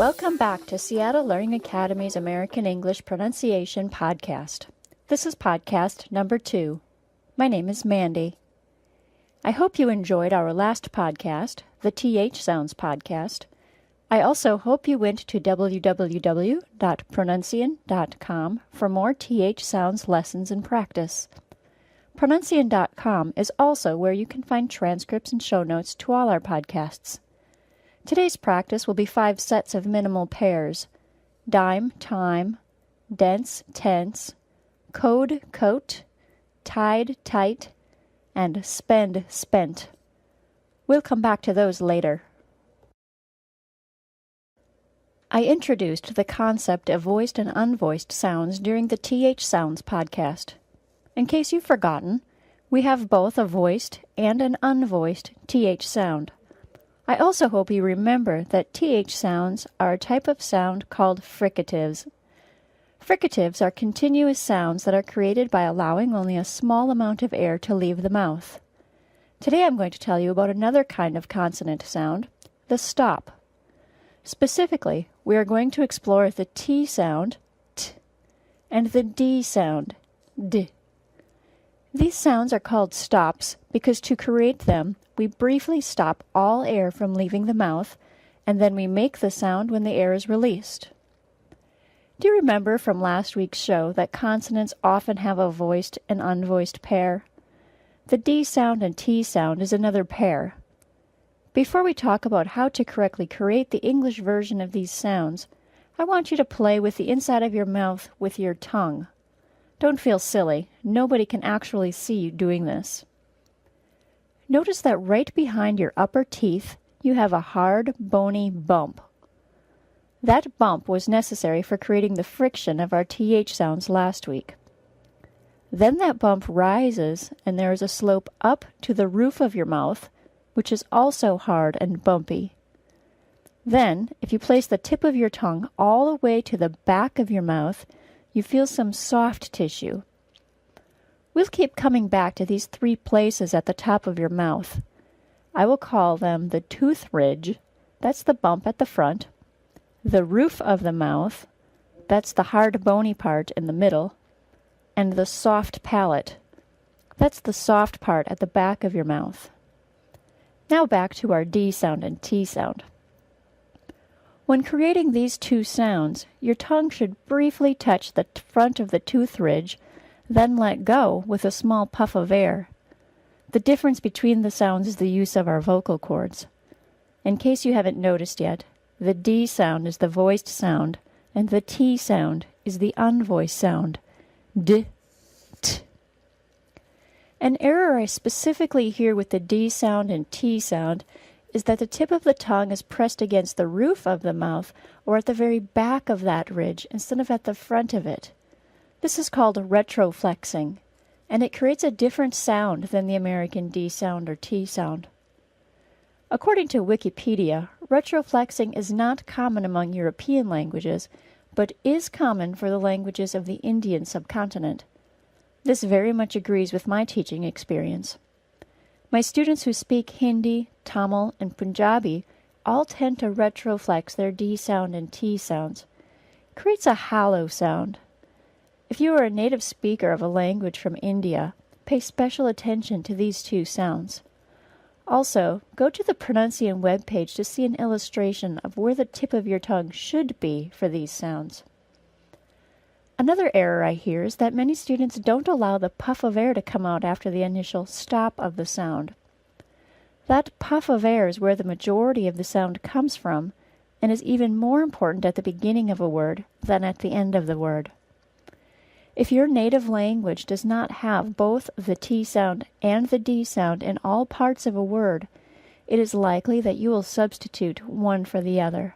Welcome back to Seattle Learning Academy's American English Pronunciation Podcast. This is podcast number 2. My name is Mandy. I hope you enjoyed our last podcast, the TH Sounds podcast. I also hope you went to www.pronuncian.com for more TH Sounds lessons and practice. Pronuncian.com is also where you can find transcripts and show notes to all our podcasts. Today's practice will be 5 sets of minimal pairs: dime, time, dense, tense, code, coat, tide, tight, and spend, spent. We'll come back to those later. I introduced the concept of voiced and unvoiced sounds during the TH Sounds podcast. In case you've forgotten, we have both a voiced and an unvoiced TH sound. I also hope you remember that TH sounds are a type of sound called fricatives. Fricatives are continuous sounds that are created by allowing only a small amount of air to leave the mouth. Today I'm going to tell you about another kind of consonant sound, the stop. Specifically, we are going to explore the T sound, t, and the D sound, d. These sounds are called stops because to create them, we briefly stop all air from leaving the mouth, and then we make the sound when the air is released. Do you remember from last week's show that consonants often have a voiced and unvoiced pair? The D sound and T sound is another pair. Before we talk about how to correctly create the English version of these sounds, I want you to play with the inside of your mouth with your tongue. Don't feel silly. Nobody can actually see you doing this. Notice that right behind your upper teeth, you have a hard, bony bump. That bump was necessary for creating the friction of our TH sounds last week. Then that bump rises, and there is a slope up to the roof of your mouth, which is also hard and bumpy. Then, if you place the tip of your tongue all the way to the back of your mouth, you feel some soft tissue. We'll keep coming back to these 3 places at the top of your mouth. I will call them the tooth ridge, that's the bump at the front, the roof of the mouth, that's the hard bony part in the middle, and the soft palate, that's the soft part at the back of your mouth. Now back to our D sound and T sound. When creating these 2 sounds, your tongue should briefly touch the front of the tooth ridge, then let go with a small puff of air. The difference between the sounds is the use of our vocal cords. In case you haven't noticed yet, the D sound is the voiced sound, and the T sound is the unvoiced sound, d, t. An error I specifically hear with the D sound and T sound is that the tip of the tongue is pressed against the roof of the mouth or at the very back of that ridge instead of at the front of it. This is called retroflexing, and it creates a different sound than the American D sound or T sound. According to Wikipedia, retroflexing is not common among European languages, but is common for the languages of the Indian subcontinent. This very much agrees with my teaching experience. My students who speak Hindi, Tamil, and Punjabi all tend to retroflex their D sound and T sounds. It creates a hollow sound. If you are a native speaker of a language from India, pay special attention to these 2 sounds. Also, go to the Pronuncian webpage to see an illustration of where the tip of your tongue should be for these sounds. Another error I hear is that many students don't allow the puff of air to come out after the initial stop of the sound. That puff of air is where the majority of the sound comes from and is even more important at the beginning of a word than at the end of the word. If your native language does not have both the T sound and the D sound in all parts of a word, it is likely that you will substitute one for the other.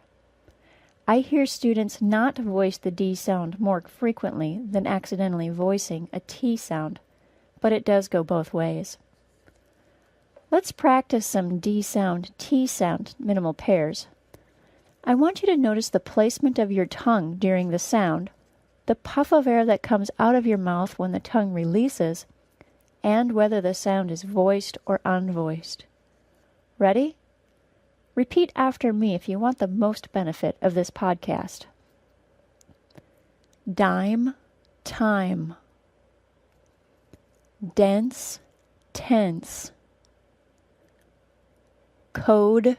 I hear students not voice the D sound more frequently than accidentally voicing a T sound, but it does go both ways. Let's practice some D sound, T sound minimal pairs. I want you to notice the placement of your tongue during the sound, the puff of air that comes out of your mouth when the tongue releases, and whether the sound is voiced or unvoiced. Ready? Repeat after me if you want the most benefit of this podcast. Dime, time. Dense, tense. Code,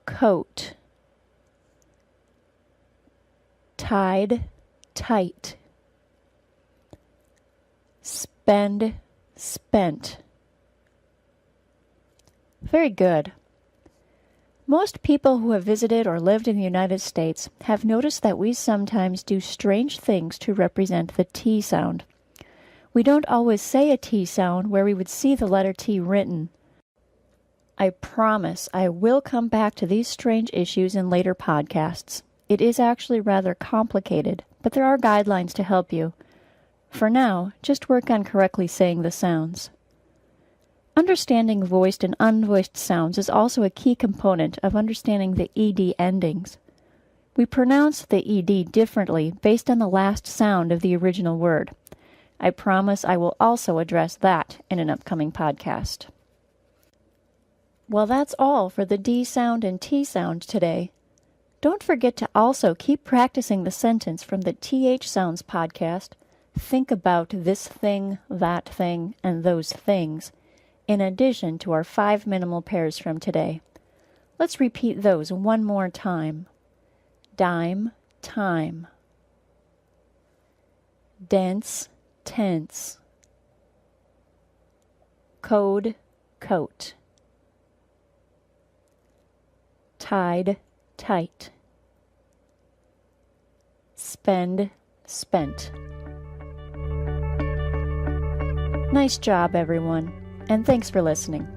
coat. Tide, tight. Spend, spent. Very good. Most people who have visited or lived in the United States have noticed that we sometimes do strange things to represent the T sound. We don't always say a T sound where we would see the letter T written. I promise I will come back to these strange issues in later podcasts. It is actually rather complicated, but there are guidelines to help you. For now, just work on correctly saying the sounds. Understanding voiced and unvoiced sounds is also a key component of understanding the ED endings. We pronounce the ED differently based on the last sound of the original word. I promise I will also address that in an upcoming podcast. Well, that's all for the D sound and T sound today. Don't forget to also keep practicing the sentence from the TH Sounds podcast. Think about this thing, that thing, and those things, in addition to our 5 minimal pairs from today. Let's repeat those one more time. Dime, time. Dense, tense. Code, coat. Tide, tight. Spend, spent. Nice job, everyone, and thanks for listening.